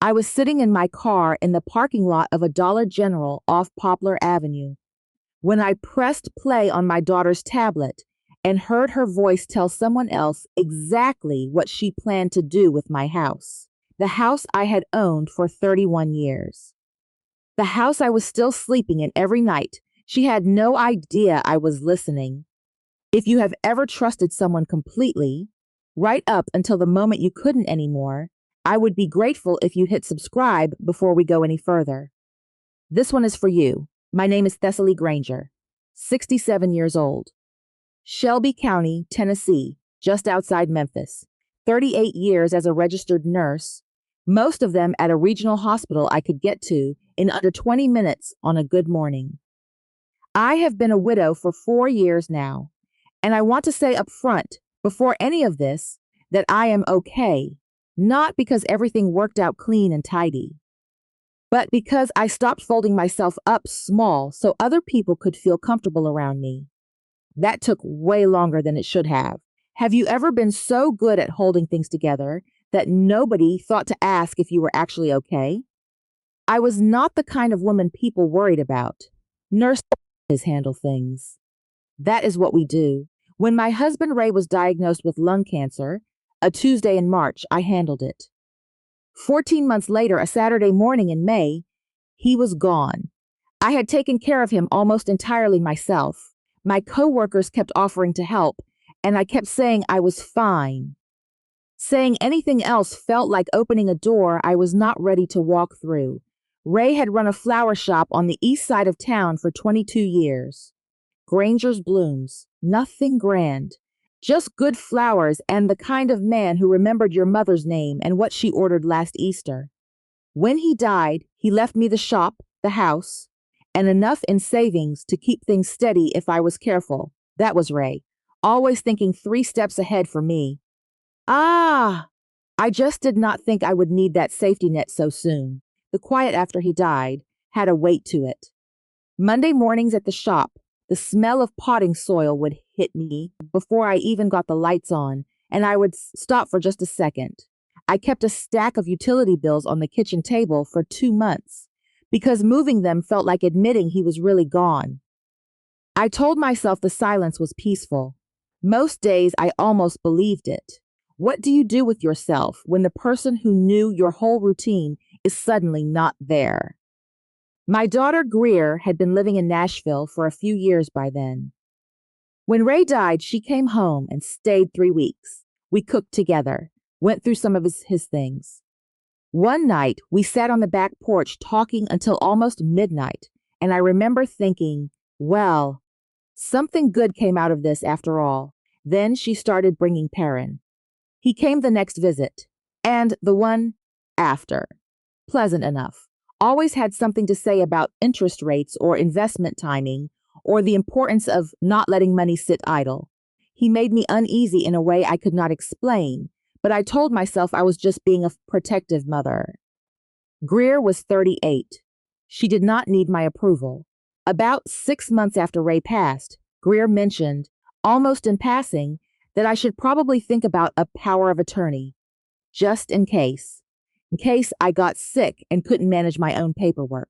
I was sitting in my car in the parking lot of a Dollar General off Poplar Avenue when I pressed play on my daughter's tablet and heard her voice tell someone else exactly what she planned to do with my house, the house I had owned for 31 years. The house I was still sleeping in every night. She had no idea I was listening. If you have ever trusted someone completely, right up until the moment you couldn't anymore, I would be grateful if you hit subscribe before we go any further. This one is for you. My name is Thessaly Granger, 67 years old. Shelby County, Tennessee, just outside Memphis. 38 years as a registered nurse, most of them at a regional hospital I could get to in under 20 minutes on a good morning. I have been a widow for 4 years now, and I want to say up front, before any of this, that I am okay, not because everything worked out clean and tidy, but because I stopped folding myself up small so other people could feel comfortable around me. That took way longer than it should have. Have you ever been so good at holding things together that nobody thought to ask if you were actually okay? I was not the kind of woman people worried about. Nurses handle things. That is what we do. When my husband Ray was diagnosed with lung cancer, a Tuesday in March, I handled it. 14 months later, a Saturday morning in May, he was gone. I had taken care of him almost entirely myself. My coworkers kept offering to help, and I kept saying I was fine. Saying anything else felt like opening a door I was not ready to walk through. Ray had run a flower shop on the east side of town for 22 years. Granger's Blooms, nothing grand, just good flowers and the kind of man who remembered your mother's name and what she ordered last Easter. When he died, he left me the shop, the house, and enough in savings to keep things steady if I was careful. That was Ray, always thinking 3 steps ahead for me. I just did not think I would need that safety net so soon. The quiet after he died had a weight to it. Monday mornings at the shop, the smell of potting soil would hit me before I even got the lights on, and I would stop for just a second. I kept a stack of utility bills on the kitchen table for 2 months because moving them felt like admitting he was really gone. I told myself the silence was peaceful. Most days I almost believed it. What do you do with yourself when the person who knew your whole routine is suddenly not there? My daughter Greer had been living in Nashville for a few years by then. When Ray died, she came home and stayed 3 weeks. We cooked together, went through some of his things. One night, we sat on the back porch talking until almost midnight, and I remember thinking, well, something good came out of this after all. Then she started bringing Perrin. He came the next visit, and the one after. Pleasant enough. Always had something to say about interest rates or investment timing or the importance of not letting money sit idle. He made me uneasy in a way I could not explain, but I told myself I was just being a protective mother. Greer was 38. She did not need my approval. About 6 months after Ray passed, Greer mentioned, almost in passing, that I should probably think about a power of attorney, just in case I got sick and couldn't manage my own paperwork.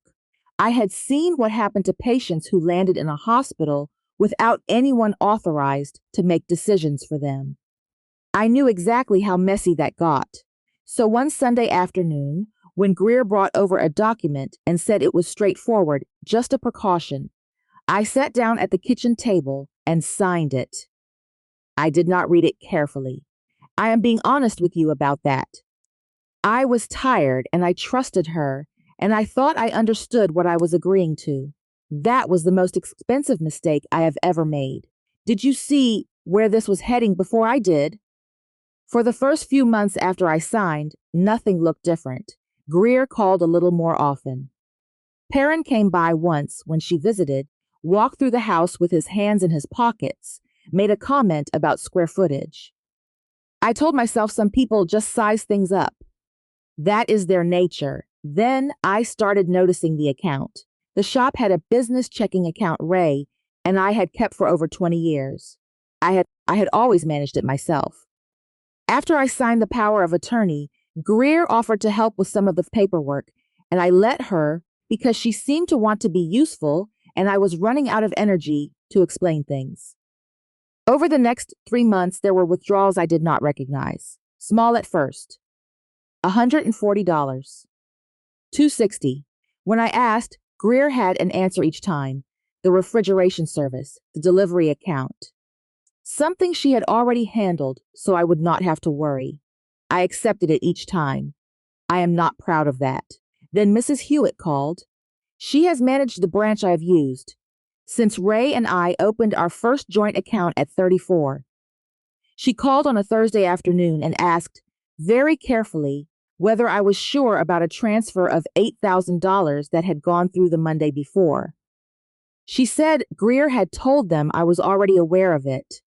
I had seen what happened to patients who landed in a hospital without anyone authorized to make decisions for them. I knew exactly how messy that got. So one Sunday afternoon, when Greer brought over a document and said it was straightforward, just a precaution, I sat down at the kitchen table and signed it. I did not read it carefully. I am being honest with you about that. I was tired and I trusted her, and I thought I understood what I was agreeing to. That was the most expensive mistake I have ever made. Did you see where this was heading before I did? For the first few months after I signed, nothing looked different. Greer called a little more often. Perrin came by once when she visited, walked through the house with his hands in his pockets, made a comment about square footage. I told myself some people just size things up. That is their nature. Then I started noticing the account. The shop had a business checking account Ray and I had kept for over 20 years. I had always managed it myself. After I signed the power of attorney, Greer offered to help with some of the paperwork, and I let her because she seemed to want to be useful and I was running out of energy to explain things. Over the next 3 months, there were withdrawals I did not recognize. Small at first. $140. $260. When I asked, Greer had an answer each time. The refrigeration service, the delivery account. Something she had already handled, so I would not have to worry. I accepted it each time. I am not proud of that. Then Mrs. Hewitt called. She has managed the branch I have used since Ray and I opened our first joint account at 34. She called on a Thursday afternoon and asked, very carefully, whether I was sure about a transfer of $8,000 that had gone through the Monday before. She said Greer had told them I was already aware of it.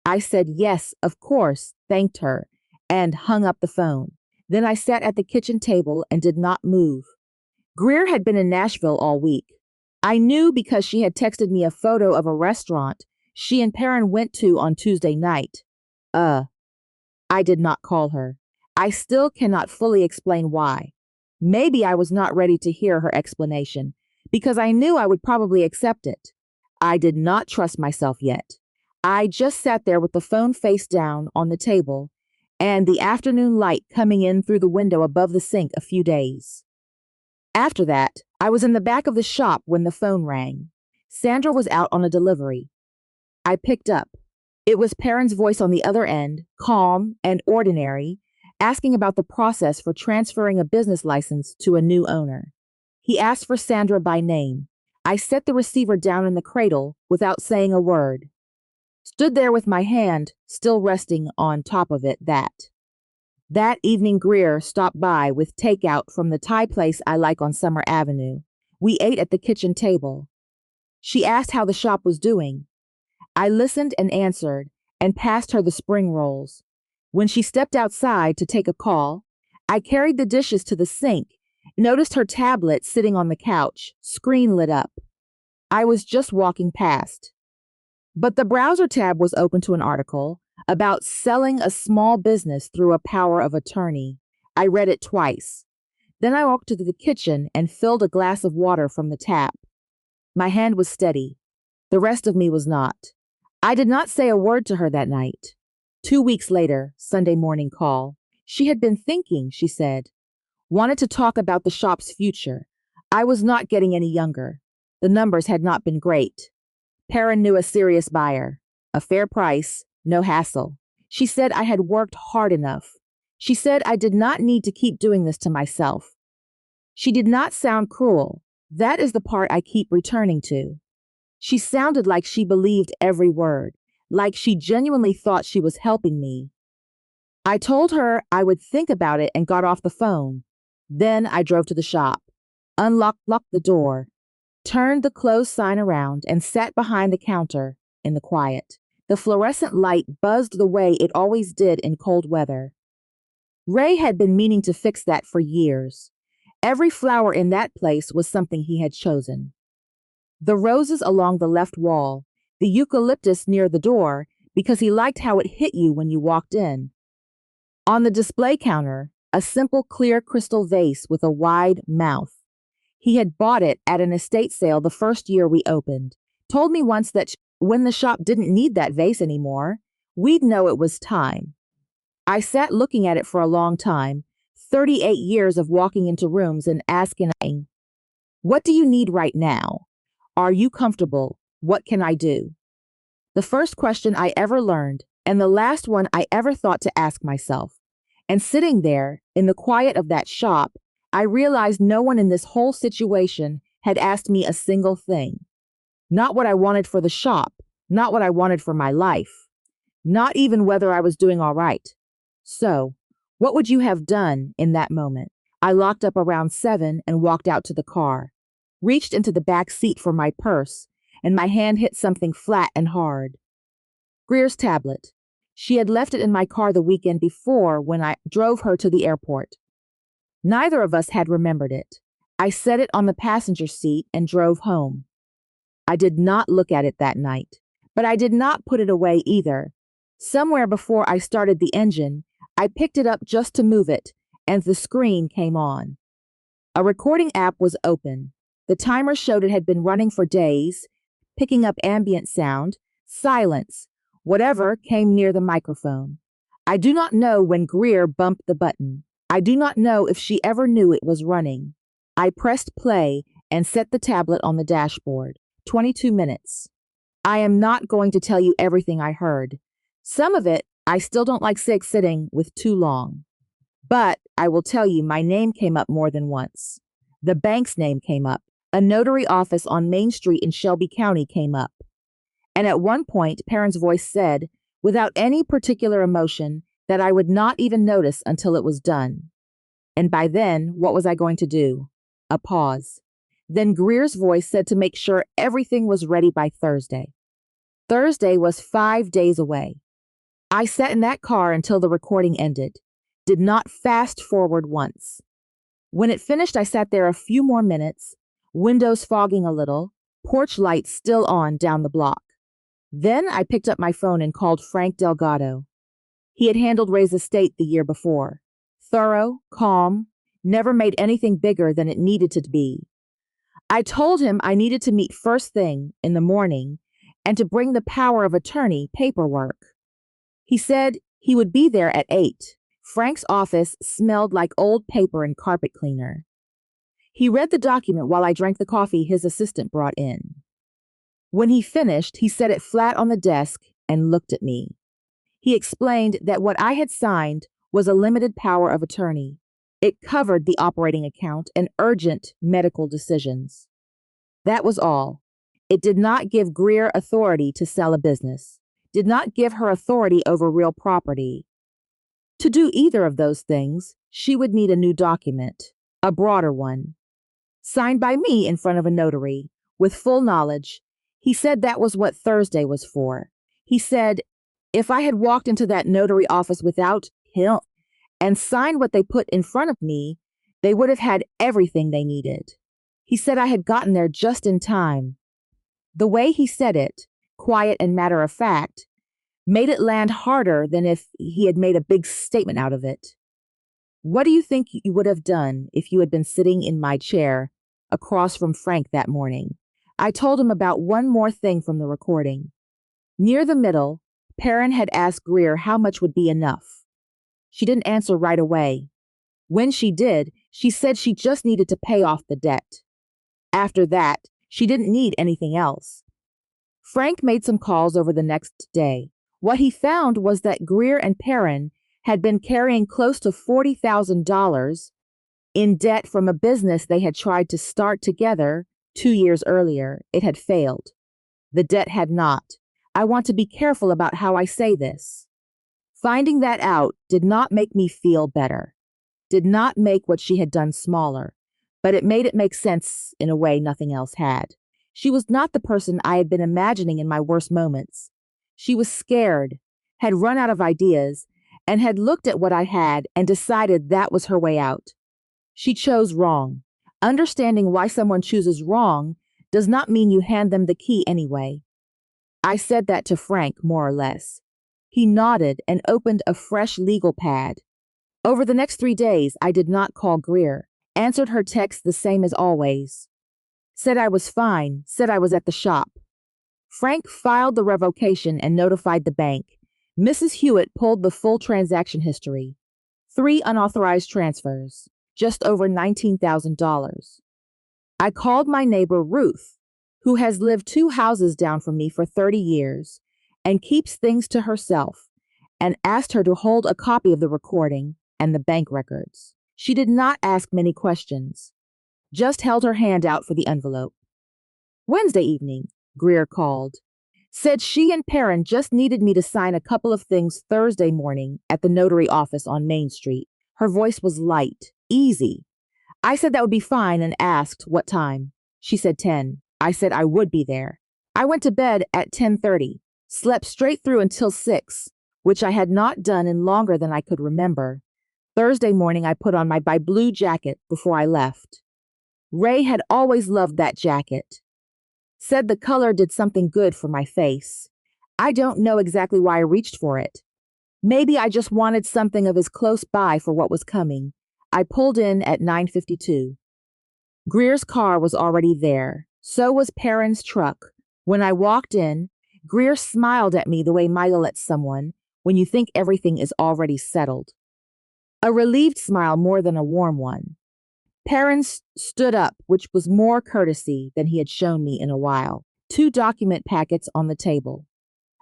I said yes, of course, thanked her, and hung up the phone. Then I sat at the kitchen table and did not move. Greer had been in Nashville all week. I knew because she had texted me a photo of a restaurant she and Perrin went to on Tuesday night. I did not call her. I still cannot fully explain why. Maybe I was not ready to hear her explanation, because I knew I would probably accept it. I did not trust myself yet. I just sat there with the phone face down on the table and the afternoon light coming in through the window above the sink a few days. After that, I was in the back of the shop when the phone rang. Sandra was out on a delivery. I picked up. It was Perrin's voice on the other end, calm and ordinary, asking about the process for transferring a business license to a new owner. He asked for Sandra by name. I set the receiver down in the cradle without saying a word. Stood there with my hand still resting on top of it. That evening Greer stopped by with takeout from the Thai place I like on Summer Avenue. We ate at the kitchen table. She asked how the shop was doing. I listened and answered and passed her the spring rolls. When she stepped outside to take a call, I carried the dishes to the sink, noticed her tablet sitting on the couch, screen lit up. I was just walking past. But the browser tab was open to an article about selling a small business through a power of attorney. I read it twice. Then I walked to the kitchen and filled a glass of water from the tap. My hand was steady. The rest of me was not. I did not say a word to her that night. 2 weeks later, Sunday morning call. She had been thinking, she said. Wanted to talk about the shop's future. I was not getting any younger. The numbers had not been great. Perrin knew a serious buyer. A fair price, no hassle. She said I had worked hard enough. She said I did not need to keep doing this to myself. She did not sound cruel. That is the part I keep returning to. She sounded like she believed every word, like she genuinely thought she was helping me. I told her I would think about it and got off the phone. Then I drove to the shop, locked the door, turned the closed sign around, and sat behind the counter in the quiet. The fluorescent light buzzed the way it always did in cold weather. Ray had been meaning to fix that for years. Every flower in that place was something he had chosen. The roses along the left wall, the eucalyptus near the door, because he liked how it hit you when you walked in. On the display counter, a simple clear crystal vase with a wide mouth. He had bought it at an estate sale the first year we opened. Told me once that when the shop didn't need that vase anymore, we'd know it was time. I sat looking at it for a long time, 38 years of walking into rooms and asking, what do you need right now? Are you comfortable? What can I do? The first question I ever learned, and the last one I ever thought to ask myself. And sitting there, in the quiet of that shop, I realized no one in this whole situation had asked me a single thing. Not what I wanted for the shop, not what I wanted for my life, not even whether I was doing all right. So, what would you have done in that moment? I locked up around 7 and walked out to the car, reached into the back seat for my purse, and my hand hit something flat and hard. Greer's tablet. She had left it in my car the weekend before when I drove her to the airport. Neither of us had remembered it. I set it on the passenger seat and drove home. I did not look at it that night, but I did not put it away either. Somewhere before I started the engine, I picked it up just to move it and the screen came on. A recording app was open. The timer showed it had been running for days, picking up ambient sound, silence, whatever came near the microphone. I do not know when Greer bumped the button. I do not know if she ever knew it was running. I pressed play and set the tablet on the dashboard. 22 minutes. I am not going to tell you everything I heard. Some of it I still don't like sitting with too long. But I will tell you my name came up more than once. The bank's name came up. A notary office on Main Street in Shelby County came up. And at one point, Perrin's voice said, without any particular emotion, that I would not even notice until it was done. And by then, what was I going to do? A pause. Then Greer's voice said to make sure everything was ready by Thursday. Thursday was 5 days away. I sat in that car until the recording ended. Did not fast forward once. When it finished, I sat there a few more minutes, windows fogging a little, porch lights still on down the block. Then I picked up my phone and called Frank Delgado. He had handled Ray's estate the year before. Thorough, calm, never made anything bigger than it needed to be. I told him I needed to meet first thing in the morning and to bring the power of attorney paperwork. He said he would be there at 8. Frank's office smelled like old paper and carpet cleaner. He read the document while I drank the coffee his assistant brought in. When he finished, he set it flat on the desk and looked at me. He explained that what I had signed was a limited power of attorney. It covered the operating account and urgent medical decisions. That was all. It did not give Greer authority to sell a business, did not give her authority over real property. To do either of those things, she would need a new document, a broader one, signed by me in front of a notary, with full knowledge. He said that was what Thursday was for. He said, if I had walked into that notary office without him and signed what they put in front of me, they would have had everything they needed. He said I had gotten there just in time. The way he said it, quiet and matter of fact, made it land harder than if he had made a big statement out of it. What do you think you would have done if you had been sitting in my chair across from Frank that morning? I told him about one more thing from the recording. Near the middle, Perrin had asked Greer how much would be enough. She didn't answer right away. When she did, she said she just needed to pay off the debt. After that, she didn't need anything else. Frank made some calls over the next day. What he found was that Greer and Perrin had been carrying close to $40,000 in debt from a business they had tried to start together 2 years earlier. It had failed. The debt had not. I want to be careful about how I say this. Finding that out did not make me feel better, did not make what she had done smaller, but it made it make sense in a way nothing else had. She was not the person I had been imagining in my worst moments. She was scared, had run out of ideas, and had looked at what I had and decided that was her way out. She chose wrong. Understanding why someone chooses wrong does not mean you hand them the key anyway. I said that to Frank, more or less. He nodded and opened a fresh legal pad. Over the next 3 days, I did not call Greer, answered her texts the same as always. Said I was fine, said I was at the shop. Frank filed the revocation and notified the bank. Mrs. Hewitt pulled the full transaction history. 3 unauthorized transfers, just over $19,000. I called my neighbor Ruth, who has lived 2 houses down from me for 30 years and keeps things to herself, and asked her to hold a copy of the recording and the bank records. She did not ask many questions, just held her hand out for the envelope. Wednesday evening, Greer called. Said she and Perrin just needed me to sign a couple of things Thursday morning at the notary office on Main Street. Her voice was light, easy. I said that would be fine and asked what time. She said 10. I said I would be there. I went to bed at 10:30, slept straight through until 6, which I had not done in longer than I could remember. Thursday morning, I put on my blue jacket before I left. Ray had always loved that jacket. Said the color did something good for my face. I don't know exactly why I reached for it. Maybe I just wanted something of his close by for what was coming. I pulled in at 9:52. Greer's car was already there. So was Perrin's truck. When I walked in, Greer smiled at me the way Mila at someone when you think everything is already settled. A relieved smile more than a warm one. Perrin stood up, which was more courtesy than he had shown me in a while. 2 document packets on the table.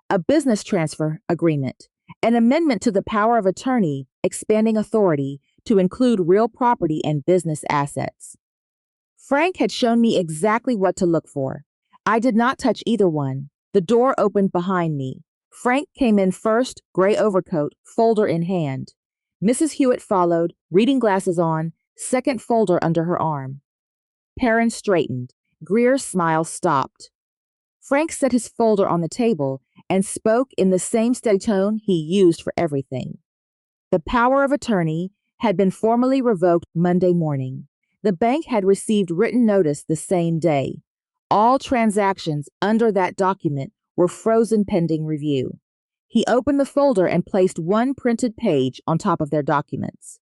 A business transfer agreement, an amendment to the power of attorney expanding authority to include real property and business assets. Frank had shown me exactly what to look for. I did not touch either one. The door opened behind me. Frank came in first, gray overcoat, folder in hand. Mrs. Hewitt followed, reading glasses on, second folder under her arm. Perrin straightened. Greer's smile stopped. Frank set his folder on the table and spoke in the same steady tone he used for everything. The power of attorney had been formally revoked Monday morning. The bank had received written notice the same day. All transactions under that document were frozen pending review. He opened the folder and placed one printed page on top of their documents.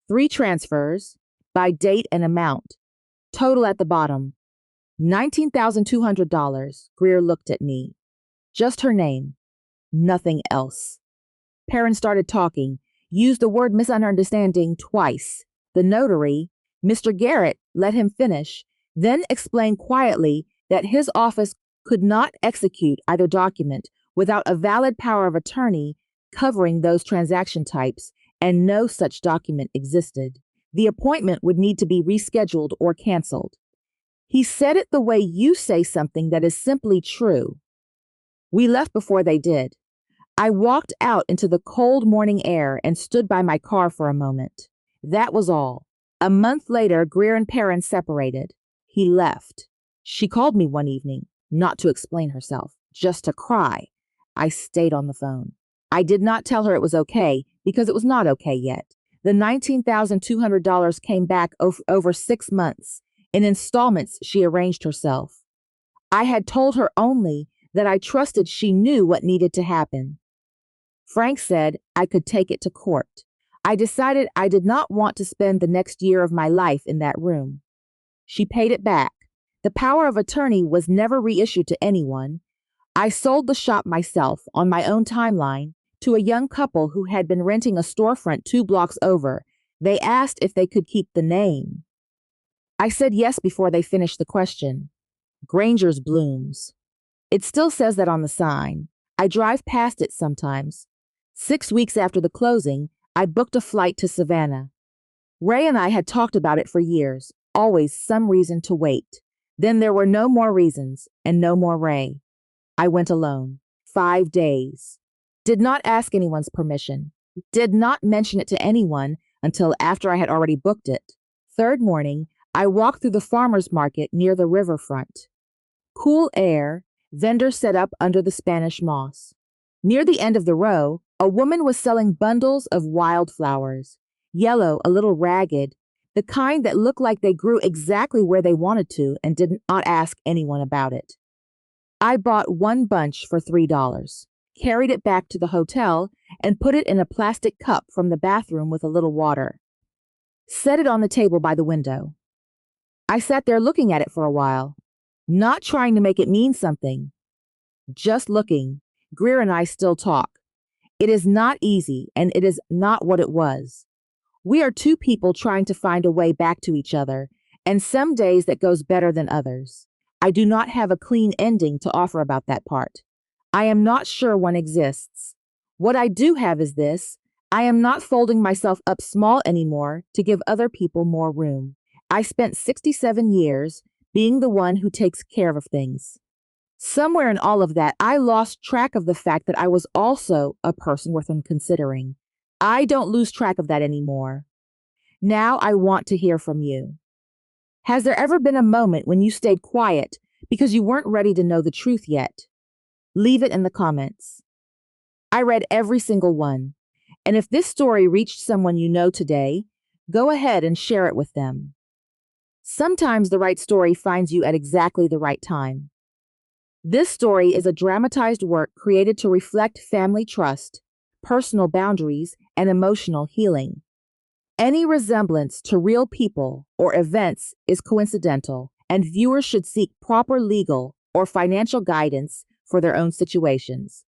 3 transfers, by date and amount. Total at the bottom, $19,200. Greer looked at me. Just her name. Nothing else. Perrin started talking, used the word misunderstanding twice. The notary, Mr. Garrett, let him finish, then explained quietly that his office could not execute either document without a valid power of attorney covering those transaction types, and no such document existed. The appointment would need to be rescheduled or canceled. He said it the way you say something that is simply true. We left before they did. I walked out into the cold morning air and stood by my car for a moment. That was all. A month later, Greer and Perrin separated. He left. She called me one evening, not to explain herself, just to cry. I stayed on the phone. I did not tell her it was okay because it was not okay yet. The $19,200 came back over 6 months in installments she arranged herself. I had told her only that I trusted she knew what needed to happen. Frank said I could take it to court. I decided I did not want to spend the next year of my life in that room. She paid it back. The power of attorney was never reissued to anyone. I sold the shop myself on my own timeline to a young couple who had been renting a storefront 2 blocks over. They asked if they could keep the name. I said yes before they finished the question. Granger's Blooms. It still says that on the sign. I drive past it sometimes. 6 weeks after the closing, I booked a flight to Savannah. Ray and I had talked about it for years, always some reason to wait. Then there were no more reasons and no more Ray. I went alone. 5 days. Did not ask anyone's permission. Did not mention it to anyone until after I had already booked it. 3rd morning, I walked through the farmer's market near the riverfront. Cool air, vendors set up under the Spanish moss. Near the end of the row, a woman was selling bundles of wildflowers, yellow, a little ragged, the kind that looked like they grew exactly where they wanted to and did not ask anyone about it. I bought 1 bunch for $3, carried it back to the hotel, and put it in a plastic cup from the bathroom with a little water. Set it on the table by the window. I sat there looking at it for a while, not trying to make it mean something, just looking. Greer and I still talk. It is not easy, and it is not what it was. We are 2 people trying to find a way back to each other, and some days that goes better than others. I do not have a clean ending to offer about that part. I am not sure one exists. What I do have is this: I am not folding myself up small anymore to give other people more room. I spent 67 years being the one who takes care of things. Somewhere in all of that, I lost track of the fact that I was also a person worth considering. I don't lose track of that anymore. Now I want to hear from you. Has there ever been a moment when you stayed quiet because you weren't ready to know the truth yet? Leave it in the comments. I read every single one. And if this story reached someone you know today, go ahead and share it with them. Sometimes the right story finds you at exactly the right time. This story is a dramatized work created to reflect family trust, personal boundaries, and emotional healing. Any resemblance to real people or events is coincidental, and viewers should seek proper legal or financial guidance for their own situations.